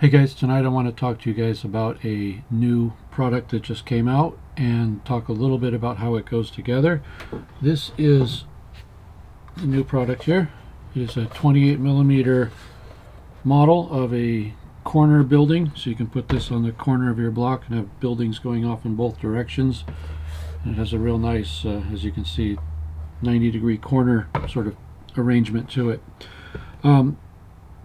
Hey guys, tonight I want to talk to you guys about a new product that just came out and talk a little bit about how it goes together. This is a new product here. It is a 28mm model of a corner building, so you can put this on the corner of your block and have buildings going off in both directions. And it has a real nice, as you can see, 90-degree corner sort of arrangement to it.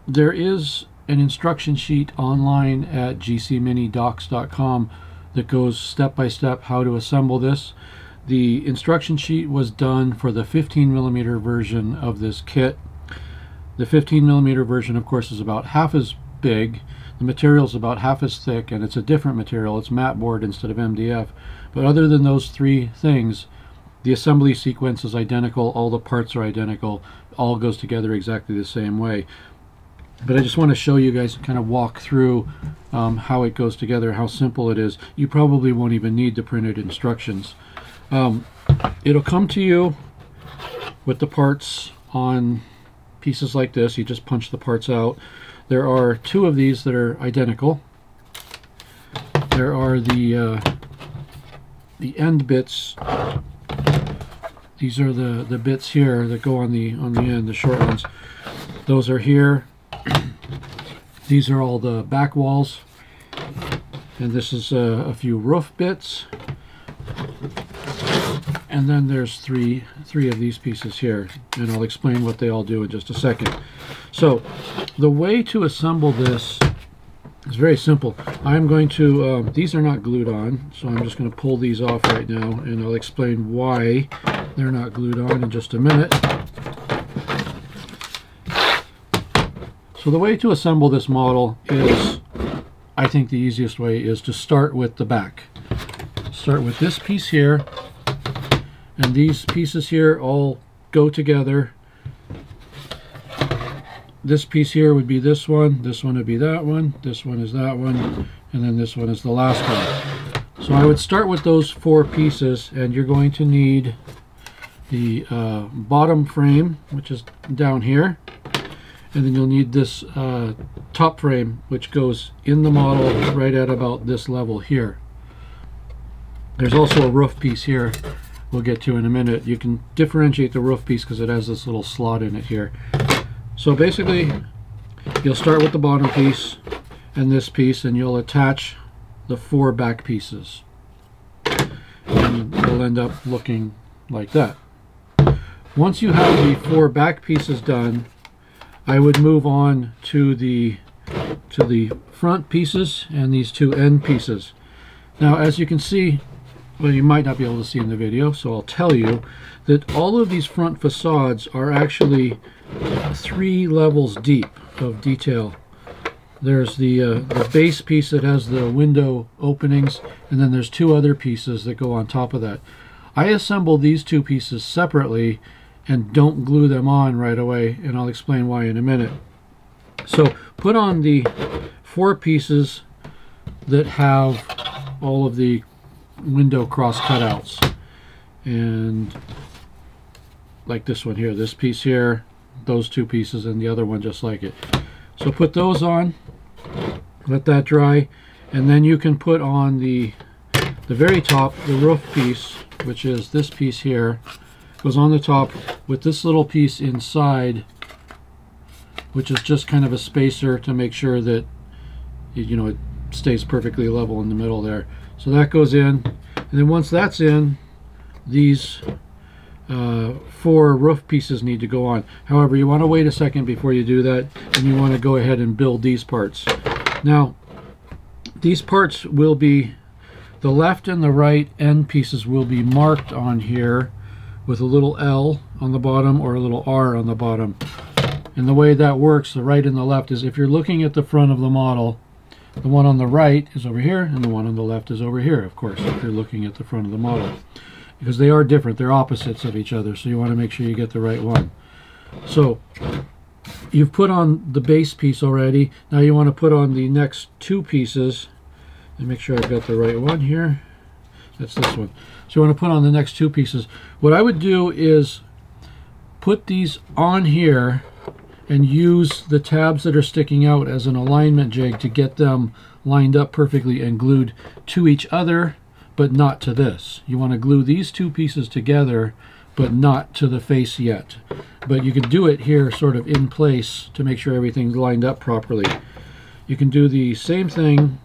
There is an instruction sheet online at gcminidocs.com that goes step by step how to assemble this. The instruction sheet was done for the 15mm version of this kit. The 15mm version, of course, is about half as big. The material is about half as thick, and it's a different material. It's mat board instead of MDF. But other than those three things, the assembly sequence is identical. All the parts are identical. All goes together exactly the same way. But I just want to show you guys, kind of walk through how it goes together, how simple it is. You probably won't even need the printed instructions. It'll come to you with the parts on pieces like this. You just punch the parts out. There are two of these that are identical. There are the end bits. These are the bits here that go on the end, the short ones. Those are here. These are all the back walls, and this is a few roof bits, and then there's three of these pieces here, and I'll explain what they all do in just a second. So the way to assemble this is very simple. I'm going to these are not glued on, so I'm just going to pull these off right now, and I'll explain why they're not glued on in just a minute. So the way to assemble this model is, I think the easiest way is to start with the back. Start with this piece here, and these pieces here all go together. This piece here would be this one would be that one, this one is that one, and then this one is the last one. So I would start with those four pieces, and you're going to need the bottom frame, which is down here. And then you'll need this top frame, which goes in the model right at about this level here. There's also a roof piece here we'll get to in a minute. You can differentiate the roof piece because it has this little slot in it here. So basically, you'll start with the bottom piece and this piece, and you'll attach the four back pieces. And it'll end up looking like that. Once you have the four back pieces done, I would move on to the front pieces and these two end pieces. Now, as you can see, well, you might not be able to see in the video, so I'll tell you that all of these front facades are actually 3 levels deep of detail. There's the base piece that has the window openings, and then there's 2 other pieces that go on top of that. I assemble these 2 pieces separately and don't glue them on right away, and I'll explain why in a minute. So put on the 4 pieces that have all of the window cross cutouts, and like this one here, this piece here, those 2 pieces, and the other one just like it. So put those on, let that dry, and then you can put on the very top, the roof piece, which is this piece here. Goes on the top with this little piece inside, which is just kind of a spacer to make sure that it stays perfectly level in the middle there. So that goes in, and then once that's in, these 4 roof pieces need to go on. However, you want to wait a second before you do that, and you want to go ahead and build these parts. Now, these parts will be, the left and the right end pieces will be marked on here with a little L on the bottom or a little R on the bottom. And the way that works, the right and the left, is if you're looking at the front of the model, the one on the right is over here and the one on the left is over here, of course, if you're looking at the front of the model. Because they are different, they're opposites of each other, so you want to make sure you get the right one. So you've put on the base piece already. Now you want to put on the next 2 pieces, and make sure I've got the right one here. That's this one. So you want to put on the next 2 pieces. What I would do is put these on here and use the tabs that are sticking out as an alignment jig to get them lined up perfectly and glued to each other, but not to this. You want to glue these two pieces together, but not to the face yet. But you can do it here sort of in place to make sure everything's lined up properly. You can do the same thing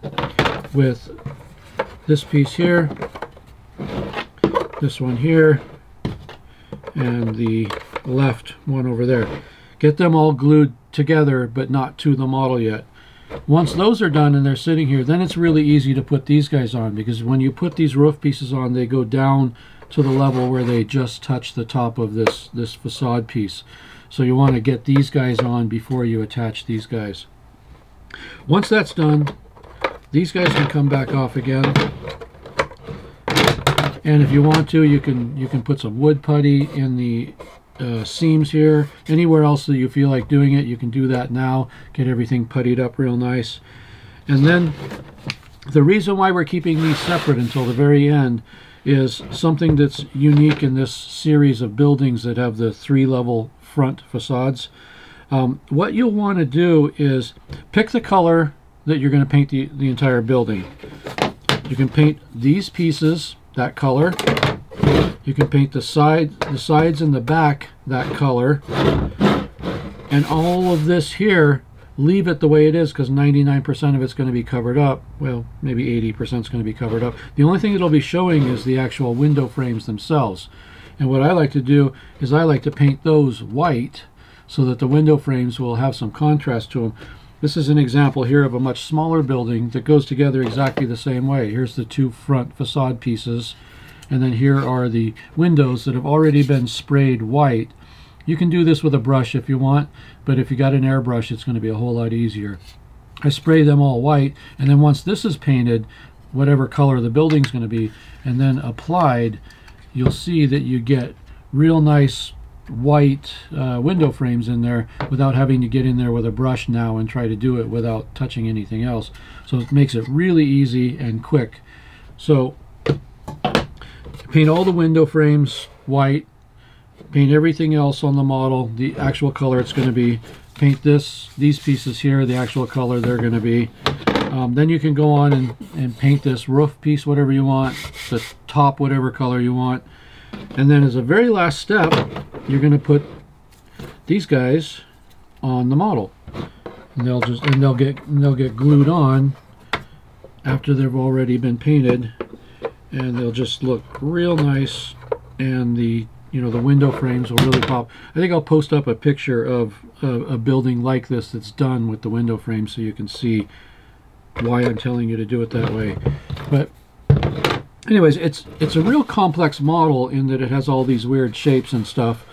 with this piece here, this one here, and the left one over there. Get them all glued together, but not to the model yet. Once those are done and they're sitting here, then it's really easy to put these guys on, because when you put these roof pieces on, they go down to the level where they just touch the top of this facade piece. So you want to get these guys on before you attach these guys. Once that's done, these guys can come back off again. And if you want to, you can put some wood putty in the seams here. Anywhere else that you feel like doing it, you can do that now. Get everything puttied up real nice. And then the reason why we're keeping these separate until the very end is something that's unique in this series of buildings that have the 3-level front facades. What you'll want to do is pick the color that you're going to paint the entire building. You can paint these pieces that color. You can paint the sides and the back that color. And all of this here, leave it the way it is, because 99% of it's going to be covered up. Well, maybe 80% is going to be covered up. The only thing it'll be showing is the actual window frames themselves. And what I like to do is I like to paint those white so that the window frames will have some contrast to them. This is an example here of a much smaller building that goes together exactly the same way. Here's the two front facade pieces, and then here are the windows that have already been sprayed white. You can do this with a brush if you want, but if you got an airbrush, it's going to be a whole lot easier. I spray them all white, and then once this is painted, whatever color the building's going to be, and then applied, you'll see that you get real nice white window frames in there without having to get in there with a brush now and try to do it without touching anything else. So it makes it really easy and quick. So paint all the window frames white, paint everything else on the model the actual color it's going to be, paint these pieces here the actual color they're going to be. Then you can go on and paint this roof piece whatever you want, the top whatever color you want. And then as a very last step, you're going to put these guys on the model, and they'll get glued on after they've already been painted, and they'll just look real nice, and the window frames will really pop. I think I'll post up a picture of a building like this that's done with the window frame so you can see why I'm telling you to do it that way. But anyways, it's a real complex model in that it has all these weird shapes and stuff,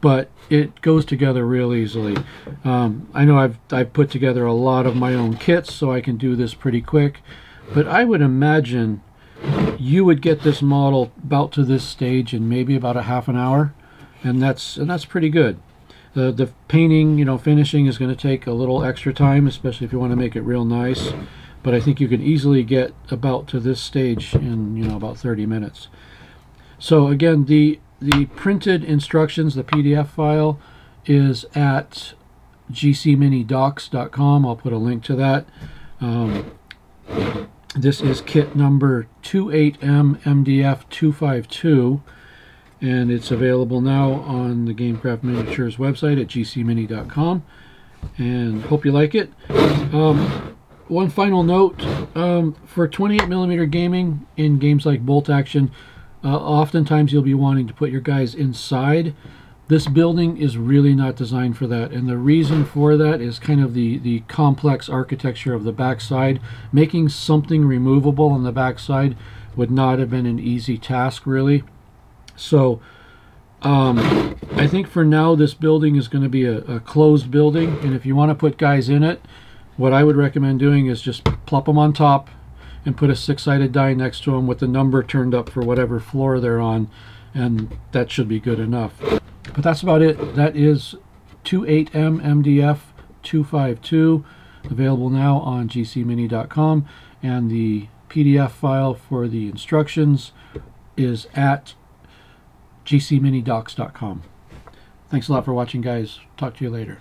but it goes together real easily. I know I've put together a lot of my own kits, so I can do this pretty quick, but I would imagine you would get this model about to this stage in maybe about a half an hour, and that's pretty good. The painting, finishing is going to take a little extra time, especially if you want to make it real nice. But I think you can easily get about to this stage in about 30 minutes. So again, the printed instructions, the PDF file, is at gcminidocs.com. I'll put a link to that. This is kit number 28MMDF525, and it's available now on the Gamecraft Miniatures website at gcmini.com. And hope you like it. One final note, for 28mm gaming in games like Bolt Action, oftentimes you'll be wanting to put your guys inside. This building is really not designed for that, and the reason for that is kind of the complex architecture of the backside. Making something removable on the backside would not have been an easy task, really. So I think for now this building is going to be a closed building, and if you want to put guys in it, what I would recommend doing is just plop them on top and put a 6-sided die next to them with the number turned up for whatever floor they're on, and that should be good enough. But that's about it. That is 28MMDF525, available now on gcmini.com, and the PDF file for the instructions is at gcminidocs.com. Thanks a lot for watching, guys. Talk to you later.